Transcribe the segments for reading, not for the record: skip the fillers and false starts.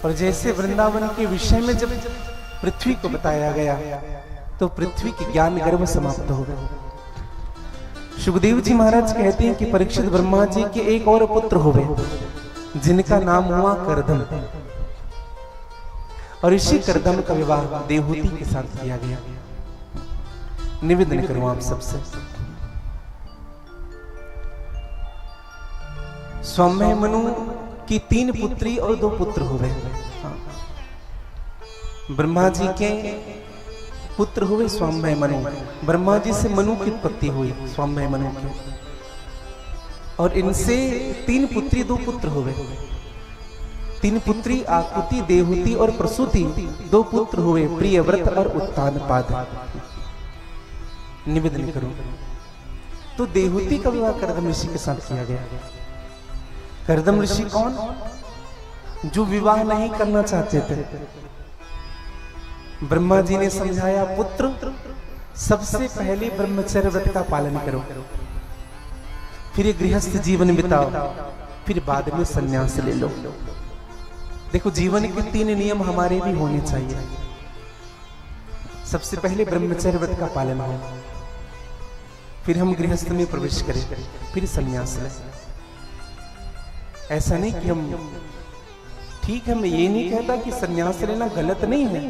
और जैसे वृंदावन के विषय में जब पृथ्वी को बताया गया तो पृथ्वी के ज्ञान गर्भ समाप्त हो गए। सुखदेव जी महाराज कहते हैं कि परीक्षित ब्रह्मा जी के एक और पुत्र हुए जिनका नाम हुआ करदम, और इसी करदम का विवाह देवहूति के साथ किया गया। निवेदन करूं आप सबसे, स्वयं मनु की 3 पुत्री और 2 पुत्र हुए। ब्रह्मा जी के पुत्र हुए स्वयं मनु, ब्रह्मा जी से मनु की उत्पत्ति हुई स्वयं मनु के, और इनसे 3 पुत्री 2 पुत्र हुए। 3 पुत्री आकृति, देवहूति और प्रसूति, 2 पुत्र हुए प्रियव्रत और उत्तानपाद। निवेदन करो, तो देवहूति का विवाह करदम ऋषि के साथ किया गया। करदम ऋषि कौन? जो विवाह नहीं करना चाहते थे। ब्रह्मा जी ने समझाया, पुत्र सबसे पहले ब्रह्मचर्य व्रत का पालन करो, फिर गृहस्थ जीवन बिताओ, फिर बाद में संन्यास ले लो। देखो, जीवन के 3 नियम हमारे भी होने चाहिए। सबसे पहले ब्रह्मचर्य व्रत का पालन हो, फिर हम गृहस्थ में प्रवेश करें, फिर संन्यास लें। ऐसा नहीं कि हम, ठीक है, मैं ये नहीं कहता कि संन्यास लेना गलत नहीं है,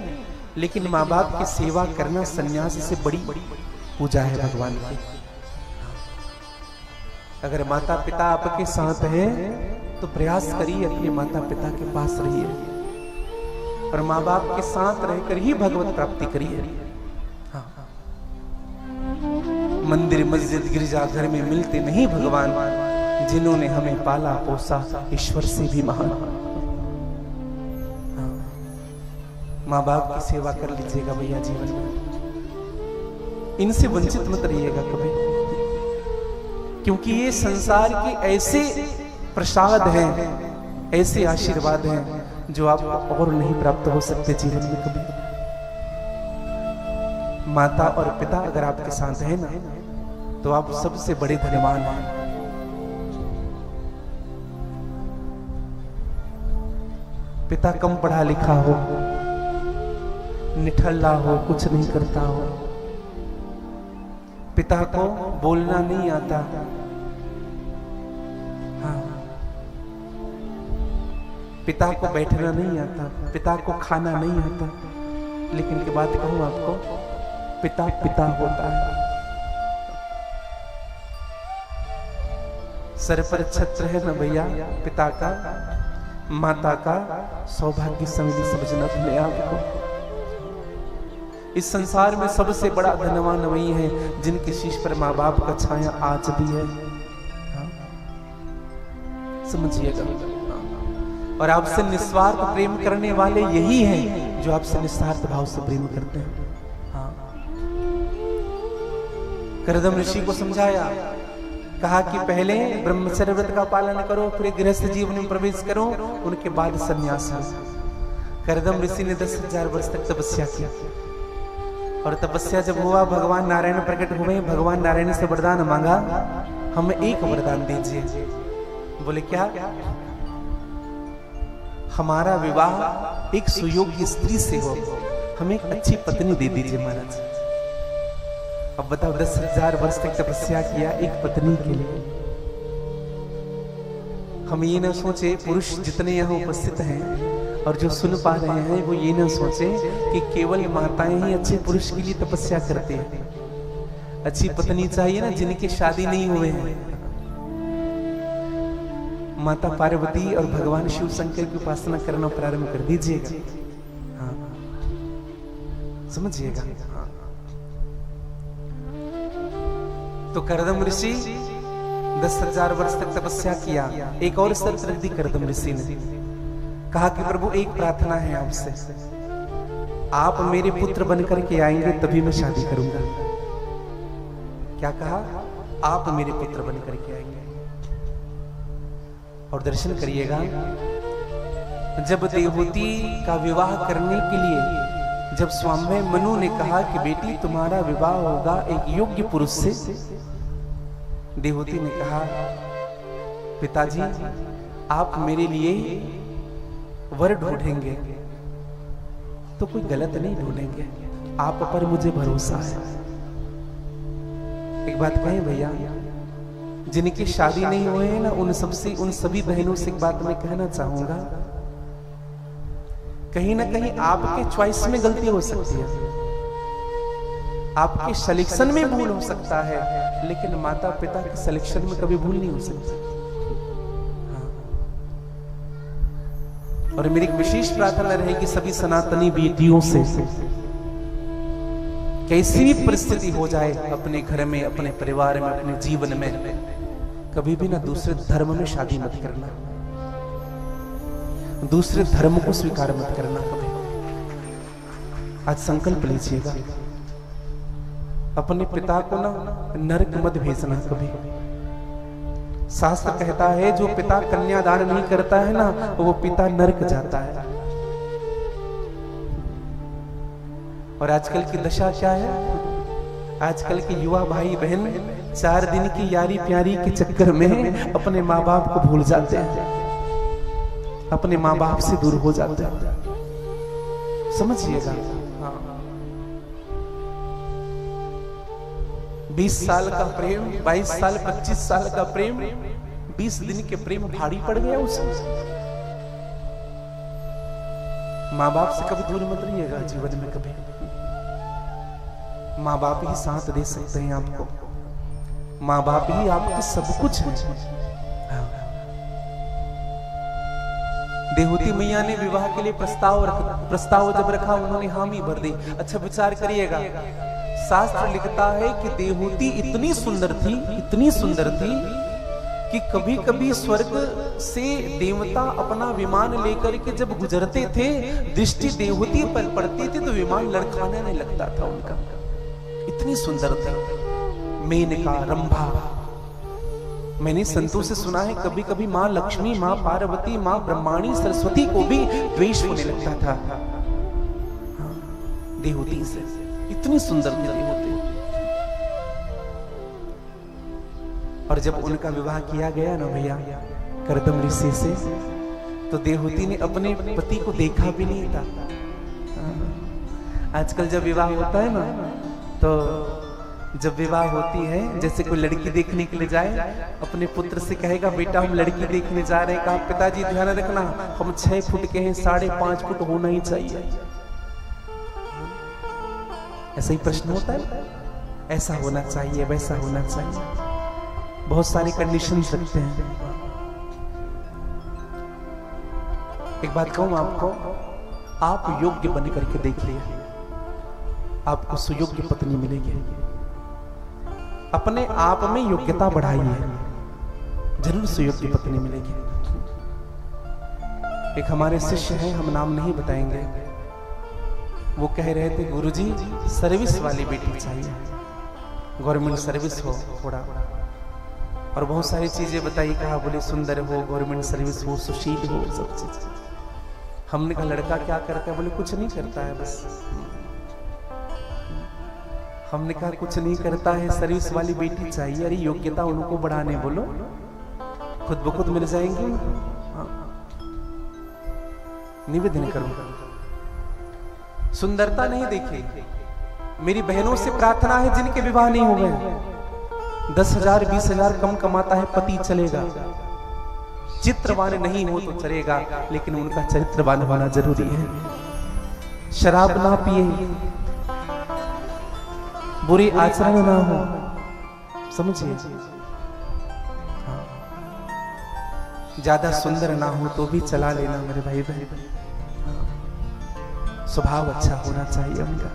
लेकिन माँ बाप की सेवा करना संन्यास से बड़ी पूजा है भगवान की। अगर माता पिता आपके साथ है तो प्रयास करिए, अपने माता पिता के पास रहिए, और माँ बाप के साथ रहकर ही भगवत प्राप्ति करिए। हाँ, मंदिर मस्जिद गिरजा घर में मिलते नहीं भगवान, जिन्होंने हमें पाला पोसा ईश्वर से भी महान। माँ बाप की सेवा कर लीजिएगा भैया जीवन में, इनसे वंचित मत रहिएगा कभी, क्योंकि ये संसार के ऐसे प्रसाद हैं, ऐसे आशीर्वाद हैं जो आपको और नहीं प्राप्त हो सकते जीवन में कभी। माता और पिता अगर आपके साथ है ना, तो आप सबसे बड़े धनवान हैं। पिता कम पढ़ा लिखा हो, निठल्ला हो, कुछ नहीं करता हो, पिता को बोलना नहीं आता, हाँ, पिता को बैठना नहीं आता, पिता को खाना नहीं आता, लेकिन के बात कहूं आपको, पिता पिता होता है। सर पर छत्र है ना भैया पिता का, माता का सौभाग्य समझना अपने आप को। इस संसार में सबसे बड़ा धनवान वही है जिनके शीश पर माँ बाप का छाया आज भी है। समझिएगा, और आपसे निस्वार्थ प्रेम करने वाले यही हैं जो आपसे निस्वार्थ भाव से प्रेम करते हैं। हाँ, करदम ऋषि को समझाया, कहा कि पहले ब्रह्मचर्य व्रत का पालन करो, फिर गृहस्थ जीवन में प्रवेश करो, उनके बाद संन्यास लो। करदम ऋषि ने 10,000 वर्ष तक तपस्या की, और तपस्या जब हुआ भगवान नारायण प्रकट हुए। भगवान नारायण से वरदान मांगा, हमें एक वरदान दीजिए। बोले क्या? हमारा विवाह एक सुयोग्य स्त्री से हो, हमें एक अच्छी पत्नी दे दीजिए महाराज। अब बताओ, 10,000 वर्ष तक तपस्या किया एक पत्नी के लिए। हम ये ना सोचे, पुरुष जितने यहाँ उपस्थित हैं और जो सुन पा रहे हैं, वो ये ना सोचे कि केवल माताएं ही अच्छे पुरुष के लिए तपस्या करती हैं। अच्छी पत्नी चाहिए ना जिनकी शादी नहीं हुए हैं। माता पार्वती और भगवान शिव शंकर की उपासना करना प्रारंभ कर दीजिएगा। हाँ, समझिएगा। हाँ। तो करदम ऋषि 10,000 वर्ष तक तपस्या किया। एक और शर्त रख दी करदम ऋषि ने, कहा कि प्रभु एक प्रार्थना है आपसे, आप मेरे पुत्र बनकर के आएंगे तभी मैं शादी करूंगा। क्या कहा? आप मेरे पुत्र बनकर के आएंगे। और दर्शन करिएगा, जब देवहूति का विवाह करने के लिए जब स्वामी मनु ने कहा कि बेटी तुम्हारा विवाह होगा एक योग्य पुरुष से, देवहूति ने कहा पिताजी आप मेरे लिए वर ढूंढेंगे तो कोई गलत नहीं ढूंढेंगे, आप पर मुझे भरोसा है। एक बात कहें भैया, जिनकी शादी नहीं हुए हैं ना, उन सभी बहनों से एक बात मैं कहना चाहूंगा, कहीं ना कहीं आपके चॉइस में गलती हो सकती है, आपके सिलेक्शन में भूल हो सकता है, लेकिन माता पिता के सिलेक्शन में कभी भूल नहीं हो सकती। हाँ। और मेरी एक विशेष प्रार्थना रहेगी सभी सनातनी बेटियों से, कैसी भी परिस्थिति हो जाए अपने घर में, अपने परिवार में, अपने जीवन में, कभी भी ना दूसरे धर्म में शादी मत करना, दूसरे धर्म को स्वीकार मत करना कभी। आज संकल्प लीजिएगा, अपने पिता को ना नरक मत भेजना कभी। शास्त्र कहता है जो पिता कन्यादान नहीं करता है ना, वो पिता नरक जाता है। और आजकल की दशा क्या है, आजकल के युवा भाई बहन 4 दिन की यारी प्यारी के चक्कर में अपने माँ बाप को भूल जाते हैं, अपने माँ बाप से दूर हो जाते हैं। समझिएगा, 20 साल का प्रेम, 22 साल 25 साल का प्रेम, 20 दिन के प्रेम भारी पड़ गया उसे। माँ बाप से कभी दूर मत रहिएगा जीवन में कभी। माँ बाप ही साथ दे सकते हैं आपको, माँ बाप ही आपके सब कुछ है। देहूती मैया ने विवाह के लिए प्रस्ताव जब रखा, उन्होंने हामी भर दी। अच्छा विचार करिएगा, शास्त्र लिखता है कि देहूती इतनी सुंदर थी, इतनी सुंदर थी कि कभी कभी स्वर्ग से देवता अपना विमान लेकर के जब गुजरते थे, दृष्टि देहूती पर पड़ती थी तो विमान लड़खड़ाने नहीं लगता था उनका, इतनी सुंदर थी मेनका, रंभा। मैंने संतों से सुना है कभी कभी माँ लक्ष्मी, माँ पार्वती, माँ ब्रह्माणी, सरस्वती को भी द्वेष होने लगता था देहूती से, इतनी सुंदर थी देहूती। और जब उनका विवाह किया गया ना भैया करदम ऋषि से, तो देहूती ने अपने पति को देखा भी नहीं था। आजकल जब विवाह होता है ना, तो जब विवाह होती है, जैसे कोई लड़की देखने के लिए जाए, अपने पुत्र से कहेगा बेटा हम लड़की देखने जा रहे हैं, कहा पिताजी ध्यान रखना हम 6 फुट के हैं, 5.5 फुट होना ही चाहिए। ऐसा ही प्रश्न होता है, ऐसा होना चाहिए, वैसा होना चाहिए, बहुत सारे कंडीशंस रखते हैं। एक बात कहूं आपको, आप योग्य बन करके देखिए, आपको सुयोग्य पत्नी मिलेगी। अपने आप में योग्यता बढ़ाइए, जरूर सुयोग्य पत्नी मिलेगी। एक हमारे शिष्य हैं, हम नाम नहीं बताएंगे, वो कह रहे थे गुरुजी सर्विस वाली बेटी चाहिए, गवर्नमेंट सर्विस हो थोड़ा, और बहुत सारी चीजें बताई, कहा बोले सुंदर हो, गवर्नमेंट सर्विस हो, सुशील हो, सब चीज। हमने कहा लड़का क्या करता है, बोले कुछ नहीं करता है बस। हमने कहा कुछ नहीं करता है, सर्विस वाली बेटी चाहिए। अरे योग्यता उनको बढ़ाने बोलो, खुद ब खुद मिल जाएंगे। निवेदन करूंगा, सुंदरता नहीं देखी। मेरी बहनों से प्रार्थना है जिनके विवाह नहीं हुए, 10,000 20,000 कम कमाता है पति चलेगा, चित्रवान नहीं हो तो चलेगा, लेकिन उनका चरित्रवान होना जरूरी है। शराब ना पिए, बुरी आचरण ना हो, समझिए। ज्यादा सुंदर ना हो तो भी चला लेना मेरे भाई बहन, स्वभाव अच्छा होना चाहिए उनका।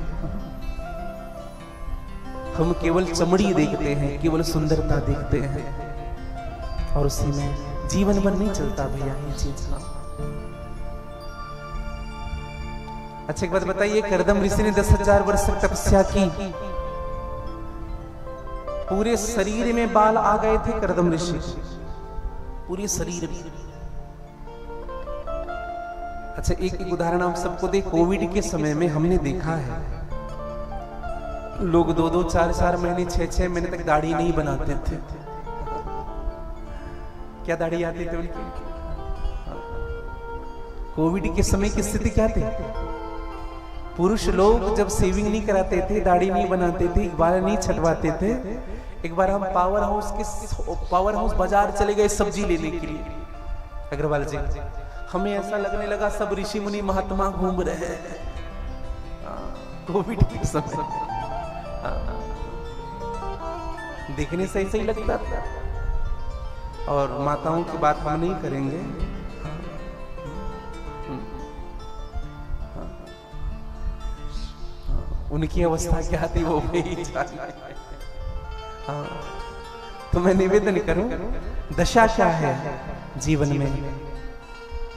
हम केवल चमड़ी देखते हैं, केवल सुंदरता देखते हैं, और उसी में जीवन भर नहीं चलता भैया ये चीज। अच्छा एक बात बताइए, करदम ऋषि ने 10,000 वर्ष तक तपस्या की, पूरे शरीर में बाल आ गए थे करदम ऋषि, पूरे शरीर में। अच्छा एक उदाहरण आप सबको दे, कोविड के समय में हमने देखा है लोग 2-2 4-4 महीने 6-6 महीने तक दाढ़ी नहीं बनाते थे। क्या दाढ़ी आती थी उनकी? कोविड के समय की स्थिति क्या थी? पुरुष लोग जब सेविंग नहीं कराते थे, दाढ़ी नहीं बनाते थे, बाल नहीं छटवाते थे, एक बार हम पावर हाउस बाजार चले गए सब्जी लेने के लिए, अग्रवाल जी। हमें ऐसा लगने लगा सब ऋषि मुनि महात्मा घूम रहे हैं कोविड के समय। देखने से ऐसा ही लगता था। और माताओं की बात हम नहीं करेंगे, उनकी अवस्था क्या थी वो भी जाने। तो मैं निवेदन करूं, दशा क्या है जीवन में,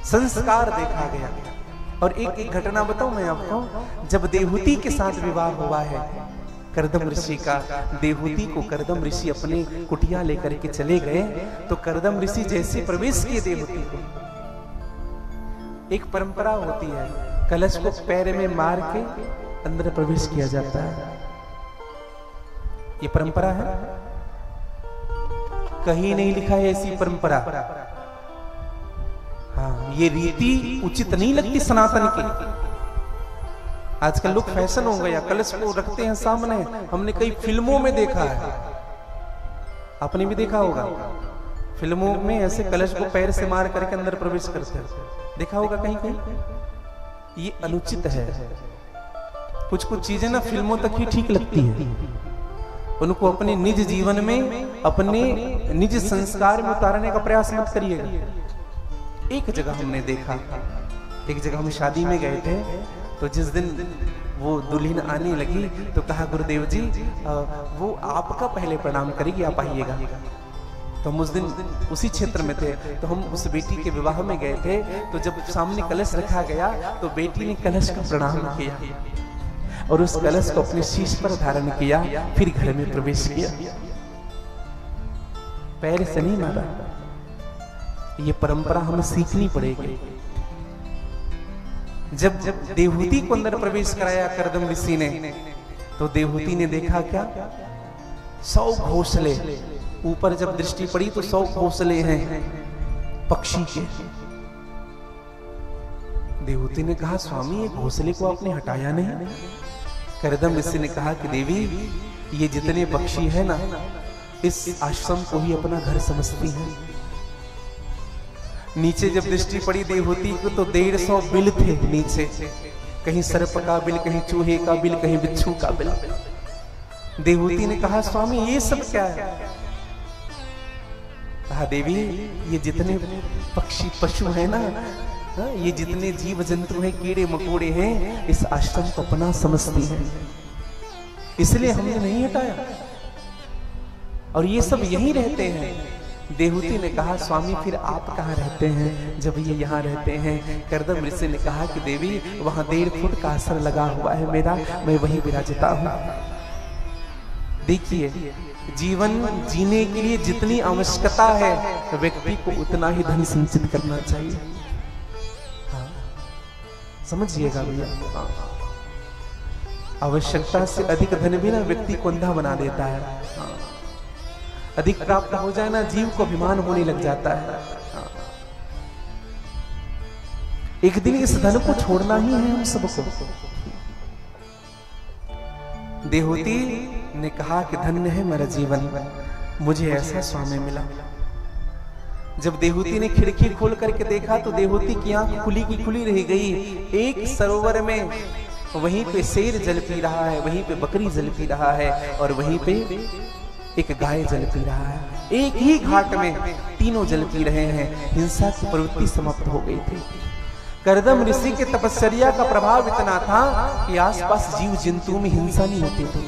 संस्कार देखा गया। और एक घटना बताऊं मैं आपको, जब देवहूति के साथ विवाह हुआ है करदम ऋषि का, देवहूति को करदम ऋषि अपने कुटिया लेकर के चले गए, तो करदम ऋषि जैसे प्रवेश किए देवहूति को, एक परंपरा होती है, कलश को पैर में मार के अंदर प्रवेश किया जाता है। ये परंपरा है, कहीं नहीं लिखा है ऐसी परंपरा। हाँ, ये रीति उचित नहीं लगती सनातन की। आजकल लोग फैशन हो गया, कलश को रखते हैं सामने। हमने कई फिल्मों में देखा है, आपने भी देखा होगा, फिल्मों में ऐसे कलश को पैर से मार करके अंदर प्रवेश करते हैं, देखा होगा कहीं कहीं। ये अनुचित है। कुछ कुछ चीजें ना फिल्मों तक ही ठीक लगती है, उनको अपने निज जीवन में, अपने निज संस्कार में उतारने का प्रयास मत करिएगा। एक जगह हमने देखा, एक जगह हम शादी में गए थे, तो जिस दिन वो दुल्हन आने लगी तो कहा गुरुदेव जी वो आपका पहले प्रणाम करेगी, आप आइएगा। तो हम उस दिन उसी क्षेत्र में थे, तो हम उस बेटी के विवाह में गए थे। तो जब सामने कलश रखा गया तो बेटी ने कलश का प्रणाम किया और उस कलश को अपने शीश पर धारण किया, फिर घर में प्रवेश किया, पैर से नहीं मारा। ये परंपरा हमें सीखनी पड़ेगी। जब देवहूति को अंदर प्रवेश कराया करदम ऋषि ने, तो देवहूति ने देखा क्या, 100 घोंसले ऊपर जब दृष्टि पड़ी तो 100 घोंसले हैं पक्षी के। देवहूति ने कहा स्वामी ये घोंसले को आपने हटाया नहीं? करदम ऋषि ने कहा कि देवी ये जितने पक्षी है ना, इस आश्रम को ही अपना घर समझती हैं। नीचे जब दृष्टि पड़ी देवहूति को तो 150 बिल थे नीचे, कहीं सर्प का बिल, कहीं चूहे का बिल, कहीं बिच्छू का बिल। देवहूति ने कहा स्वामी ये सब क्या है? कहा देवी ये जितने पक्षी पशु है ना, ये जितने जीव जंतु हैं, कीड़े मकोड़े हैं, इस आश्रम को अपना समझती हैं, इसलिए हमने नहीं हटाया, और ये सब यहीं रहते हैं। देवहूति ने कहा स्वामी फिर आप कहाँ रहते हैं जब ये यहाँ रहते हैं? करदम ऋषि ने कहा कि देवी वहां 1.5 फुट का असर लगा हुआ है मेरा, मैं वहीं विराजता हूँ। देखिए जीवन जीने के लिए जितनी आवश्यकता है व्यक्ति को उतना ही धन संचित करना चाहिए। हाँ, समझिएगा भैया, आवश्यकता से अधिक धन भी ना व्यक्ति को अंधा बना देता है। हाँ, अधिक प्राप्त हो जाए ना जीव को अभिमान होने लग जाता है। हाँ, एक दिन इस धन को छोड़ना ही है हम सबको। देवहूति ने कहा कि धन्य है मेरा जीवन, मुझे ऐसा स्वामी मिला। जब देवहूति ने खिड़की खोल करके देखा तो देवहूति की आंख खुली की खुली रह गई। एक सरोवर में वहीं पे शेर जल पी रहा है, वहीं पे बकरी जल पी रहा है, और वहीं पे एक गाय जल पी रहा है। एक ही घाट में तीनों जल पी रहे हैं। हिंसा की प्रवृत्ति समाप्त हो गई थी। करदम ऋषि के तपस्या का प्रभाव इतना था कि आसपास जीव जंतु में हिंसा नहीं होती थी।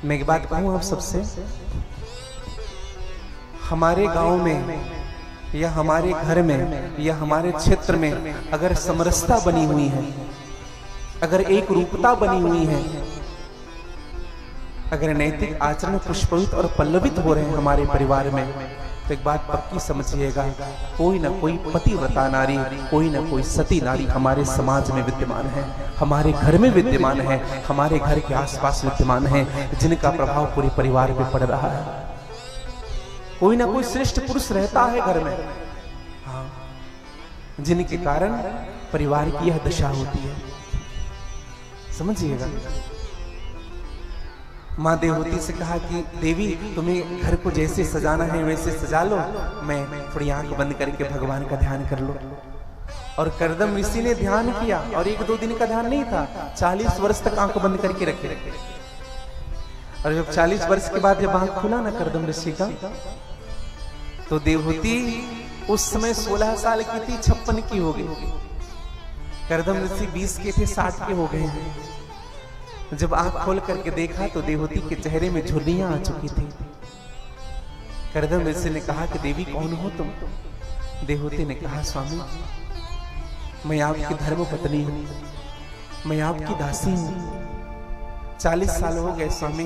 मैं एक बात कहूं आप सबसे, हमारे गांव में या हमारे घर में या हमारे क्षेत्र में अगर समरसता बनी हुई है, अगर एक रूपता बनी हुई है, अगर नैतिक आचरण पुष्पित और पल्लवित हो रहे हैं हमारे परिवार में, तो एक बात पक्की समझिएगा, कोई ना कोई पतिव्रता नारी, कोई ना कोई सती नारी हमारे समाज में विद्यमान है, हमारे घर में विद्यमान है, हमारे घर के आसपास विद्यमान है, जिनका प्रभाव पूरे परिवार पे पड़ रहा है। कोई ना कोई श्रेष्ठ पुरुष रहता है घर में। हाँ, जिनके कारण परिवार की यह दशा होती है। समझिएगा। माँ देवहूति से कहा कि देवी तुम्हें घर को जैसे सजाना है वैसे सजा लो, मैं थोड़ी आंख बंद करके भगवान का ध्यान कर लो। और करदम ऋषि ने ध्यान किया, और 1-2 दिन का ध्यान नहीं था, 40 वर्ष तक आंख बंद करके रखे। और जब 40 वर्ष के बाद जब आंख खुला ना करदम ऋषि का, तो देवहूति उस समय 16 साल की थी, 56 की हो गई। करदम ऋषि 20 के थे, 60 के हो गए हैं। जब आंख खोल करके देखा तो देवहूति के चेहरे में झुर्रियां आ चुकी थी। करदम ऋषि ने कहा कि देवी कौन हो तुम? देवहूति ने कहा स्वामी मैं आपकी धर्म पत्नी हूं, मैं आपकी दासी हूं। 40 साल हो गए स्वामी,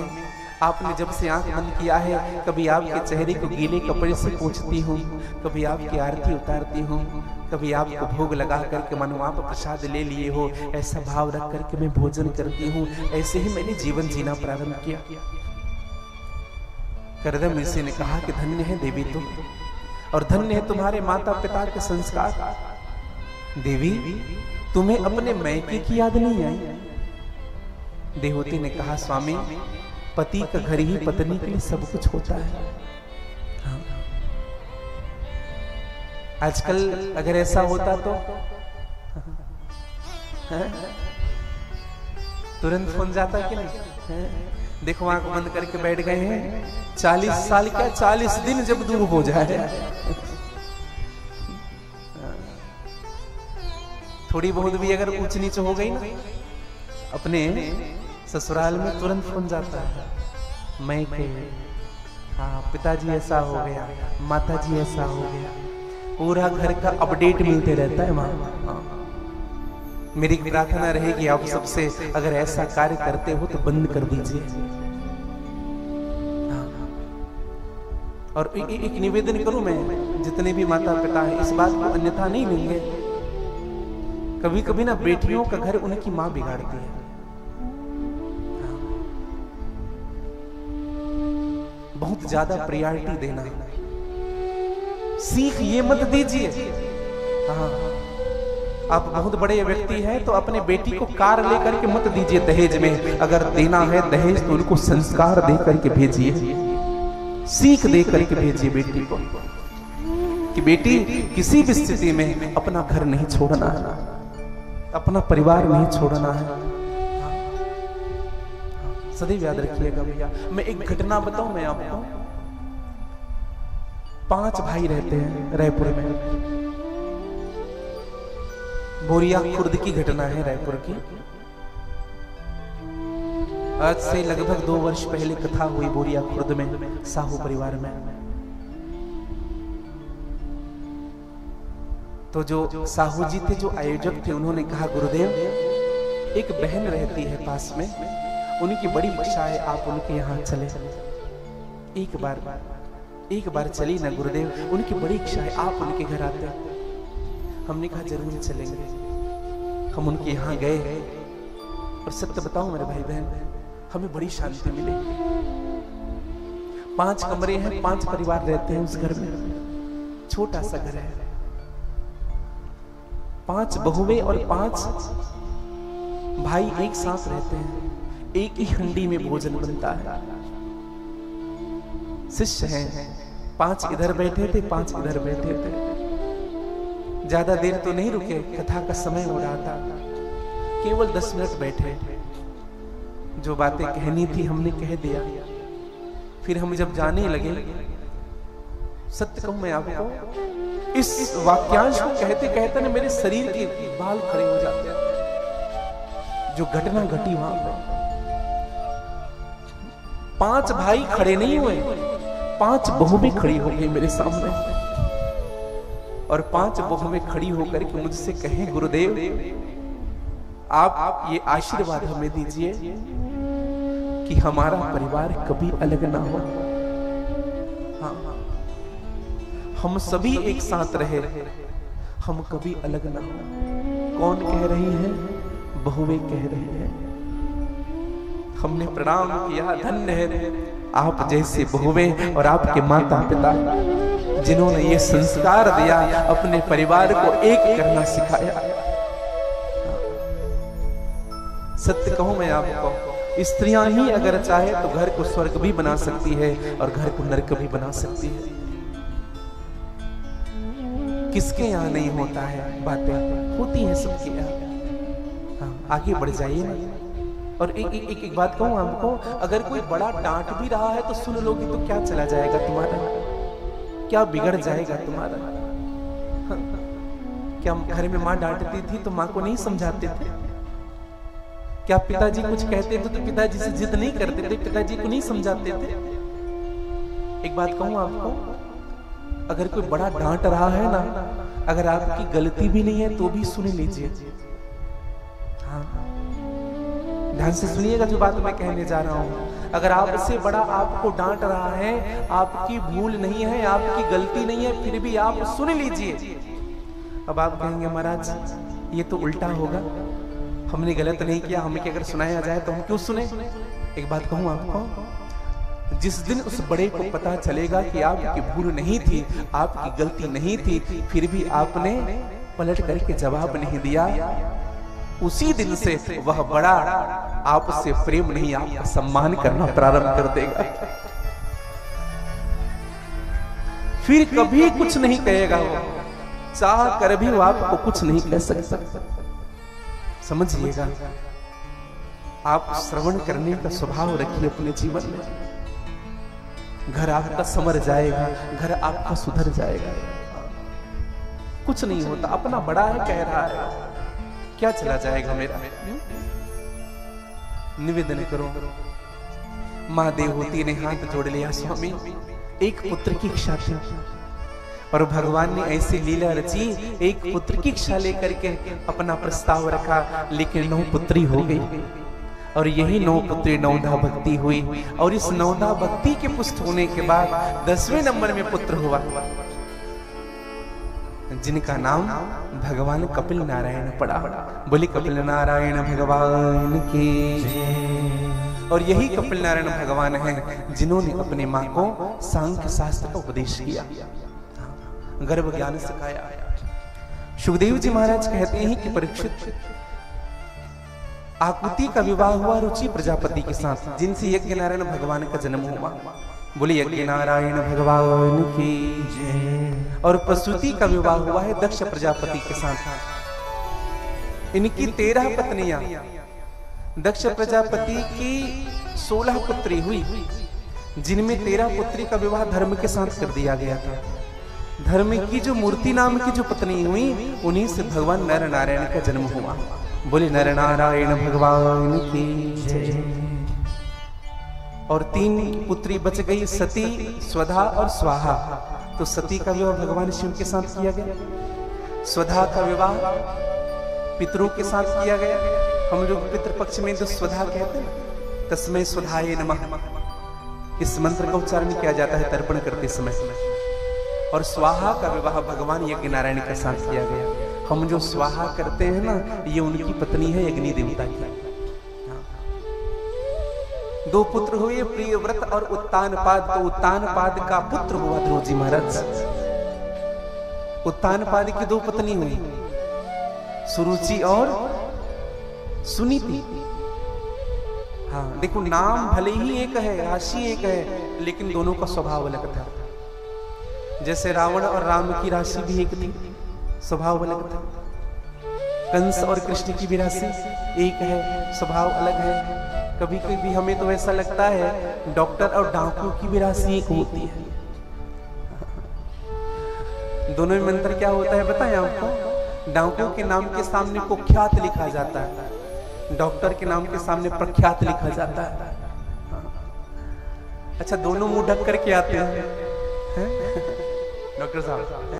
आपने जब से आंख बंद किया है, कभी आपके चेहरे को गीले कपड़े से पोंछती हूँ, कभी आपकी आरती उतारती हूँ, कभी आपको भोग लगा करके मानो आप प्रसाद ले लिए हो ऐसा भाव रख करके मैं भोजन करती हूँ। ऐसे ही मैंने जीवन जीना प्रारंभ किया। करदम ऋषि ने कहा कि धन्य है देवी तुम, और धन्य है तुम्हारे माता पिता के संस्कार। देवी तुम्हें अपने मैके की याद नहीं आई? देवहूति ने कहा स्वामी पति का घर ही पत्नी के लिए सब कुछ होता है। हाँ। आजकल अगर ऐसा होता तो तुरंत फोन जाता कि नहीं? देखो आंख बंद करके बैठ गए हैं, 40 साल क्या 40 दिन जब दूर हो जाए, थोड़ी बहुत भी अगर ऊंच नीच हो गई ना अपने ससुराल में, तुरंत फोन जाता है मैं के हाँ पिताजी ऐसा हो गया, माताजी ऐसा हो गया, पूरा घर का अपडेट मिलते रहता है। माँ मेरी प्रार्थना रहेगी आप सबसे, अगर ऐसा कार्य करते हो तो बंद कर दीजिए। और एक निवेदन करूं मैं, जितने भी माता पिता हैं इस बात को अन्यथा नहीं लेंगे। कभी कभी ना बेटियों का घर उनकी माँ बिगाड़ती है। बहुत ज्यादा प्रायोरिटी देना, सीख ये मत दीजिए। हाँ आप बहुत बड़े व्यक्ति हैं तो अपने बेटी को कार लेकर के मत दीजिए दहेज में। अगर देना है दहेज तो उनको संस्कार दे करके भेजिए, सीख दे करके भेजिए बेटी को कि बेटी किसी भी स्थिति में अपना घर नहीं छोड़ना है, अपना परिवार नहीं छोड़ना है। सदैव याद रखिएगा भैया। मैं एक घटना बताऊं मैं आपको। 5 भाई रहते हैं रायपुर में। बोरिया खुर्द की घटना है रायपुर की। आज से लगभग 2 वर्ष पहले कथा हुई बोरिया खुर्द में साहू परिवार में। तो जो साहू जी थे, जो आयोजक थे, उन्होंने कहा गुरुदेव एक बहन रहती है पास में, उनकी बड़ी इच्छा है आप उनके यहाँ चले। एक बार चली ना गुरुदेव, उनकी बड़ी इच्छा है आप उनके घर आते। हमने कहा जरूर चलेंगे। हम उनके यहाँ गए और सत्य बताऊं मेरे भाई बहन, हमें बड़ी शांति मिली। 5 कमरे हैं, 5 परिवार रहते हैं उस घर में, छोटा सा घर है। 5 बहुएं और 5 भाई एक साथ रहते हैं। एक ही हंडी में भोजन बनता है। शिष्य हैं, 5 इधर बैठे थे, 5 इधर बैठे थे। ज्यादा देर तो नहीं रुके, कथा का समय हो रहा था। केवल 10 मिनट बैठे, जो बातें कहनी थी हमने कह दिया। फिर हम जब जाने लगे, सत्य कहूं मैं आपको, इस वाक्यांश को कहते कहते ना मेरे शरीर के बाल खड़े हो जाते हैं। जो घटना घटी वहां पर 5 भाई खड़े नहीं हुए, 5 बहुएं खड़ी हो गई मेरे सामने। और 5 बहुएं खड़ी होकर के मुझसे कहे गुरुदेव आप ये आशीर्वाद हमें दीजिए कि हमारा परिवार कभी अलग ना हो। हाँ, हम सभी एक साथ रहे, हम कभी अलग ना हो। कौन कह रही है? बहुएं कह रही है। हमने प्रणाम किया, धन्य है आप जैसे बहुएं और आपके माता पिता जिन्होंने ये संस्कार दिया, अपने परिवार को एक करना सिखाया। सत्य कहूं मैं आपको, स्त्रियां ही अगर चाहे तो घर को स्वर्ग भी बना सकती है और घर को नरक भी बना सकती है। किसके यहाँ नहीं होता है? बातें होती हैं सबके यहाँ। हाँ, आगे बढ़ जाइए ना। और एक बात कहूं आपको, अगर कोई बड़ा डांट भी रहा है तो सुन लोगे तो क्या चला जाएगा तुम्हारा? क्या बिगड़ जाएगा तुम्हारा? हाँ, क्या घर में माँ डांटती थी तो माँ को नहीं समझाते थे? क्या पिताजी कुछ कहते थे तो पिताजी से जिद नहीं करते थे? पिताजी को नहीं समझाते थे? एक बात कहूं आपको, अगर कोई बड़ा डांट रहा है ना, अगर आपकी गलती भी नहीं है तो भी सुन लीजिए। हाँ, ध्यान से सुनिएगा जो बात मैं कहने जा रहा हूं। अगर आपसे बड़ा आपको डांट रहा है, आपकी भूल नहीं है, आपकी गलती नहीं है, फिर भी आप सुन लीजिए। अब आप कहेंगे महाराज ये तो उल्टा होगा, हमने गलत नहीं किया, हमें अगर सुनाया जाए तो हम क्यों सुने? एक बात कहूं आपको, जिस दिन उस बड़े को पता चलेगा कि आपकी भूल नहीं थी, आपकी गलती नहीं थी, फिर भी आपने पलट करके जवाब नहीं दिया, उसी दिन से वह बड़ा आपसे प्रेम नहीं, आपका सम्मान करना प्रारंभ कर देगा। फिर कभी कुछ नहीं कहेगा वो, चाह कर भी वो आपको कुछ नहीं कह सकता। समझिएगा, आप श्रवण करने का स्वभाव रखिए अपने जीवन में। घर आपका संवर जाएगा, घर आपका सुधर जाएगा। कुछ नहीं होता, अपना बड़ा है कह रहा है, क्या चला जाएगा मेरा? निवेदन करो। मां देवहूति ने हाथ जोड़ लिया, स्वामी एक पुत्र की इच्छा थी और भगवान ने ऐसी लीला रची, एक पुत्र की इच्छा लेकर के अपना प्रस्ताव रखा, लेकिन 9 पुत्री हो गई। और यही 9 पुत्री 9धा भक्ति हुई, और इस 9धा भक्ति के पुष्ट होने के बाद 10वें नंबर में पुत्र हुआ, जिनका नाम भगवान कपिल नारायण पड़ा। बोली कपिल नारायण भगवान की। और यही कपिल नारायण भगवान हैं जिन्होंने अपनी मां को सांख्य शास्त्र का उपदेश किया, गर्भ ज्ञान सिखाया। सुखदेव जी महाराज कहते हैं कि परीक्षित, आकृति का विवाह हुआ रुचि प्रजापति के साथ, जिनसे यज्ञ नारायण भगवान का जन्म हुआ। बोले यज्ञ नारायण भगवान की जय। और प्रसूति का विवाह हुआ है दक्ष प्रजापति के साथ। इनकी 13 पत्नियां, दक्ष प्रजापति की 16 पुत्री हुई, जिनमें 13 पुत्री का विवाह धर्म के साथ कर दिया गया था। धर्म की जो मूर्ति नाम की जो पत्नी हुई, उन्हीं से भगवान नर नारायण का जन्म हुआ। बोले नर नारायण भगवान की जय। और 3 पुत्री बच गई, सती, स्वधा और स्वाहा। तो सती का विवाह भगवान शिव के साथ किया गया, स्वधा का विवाह पितरों के साथ किया गया। हम लोग पितृपक्ष में जो स्वधा कहते हैं, तस्मै स्वधाये नमः, इस मंत्र का उच्चारण किया जाता है तर्पण करते समय। और स्वाहा का विवाह भगवान यज्ञ नारायण के साथ किया गया। हम जो स्वाहा करते हैं ना, ये उनकी पत्नी है अग्नि देवता की। 2 पुत्र हुए, प्रियव्रत और उत्तानपाद। तो उत्तानपाद का पुत्र हुआ ध्रुव जी महाराज। उत्तानपाद की 2 पत्नी हुई, सुरुचि और सुनीति। हाँ देखो, नाम भले ही एक है, राशि एक है, लेकिन दोनों का स्वभाव अलग था। जैसे रावण और राम की राशि भी एक थी, स्वभाव अलग था। कंस और कृष्ण की भी राशि एक है, स्वभाव अलग है। कभी कभी हमें तो ऐसा लगता है डॉक्टर और डाकू की भी राशि एक होती है। दोनों में अंतर क्या होता है बताएं आपको? डाकू के नाम के सामने कुख्यात लिखा जाता है, डॉक्टर के नाम के सामने प्रख्यात लिखा जाता है। अच्छा, दोनों मुंह ढक करके आते हैं डॉक्टर साहब।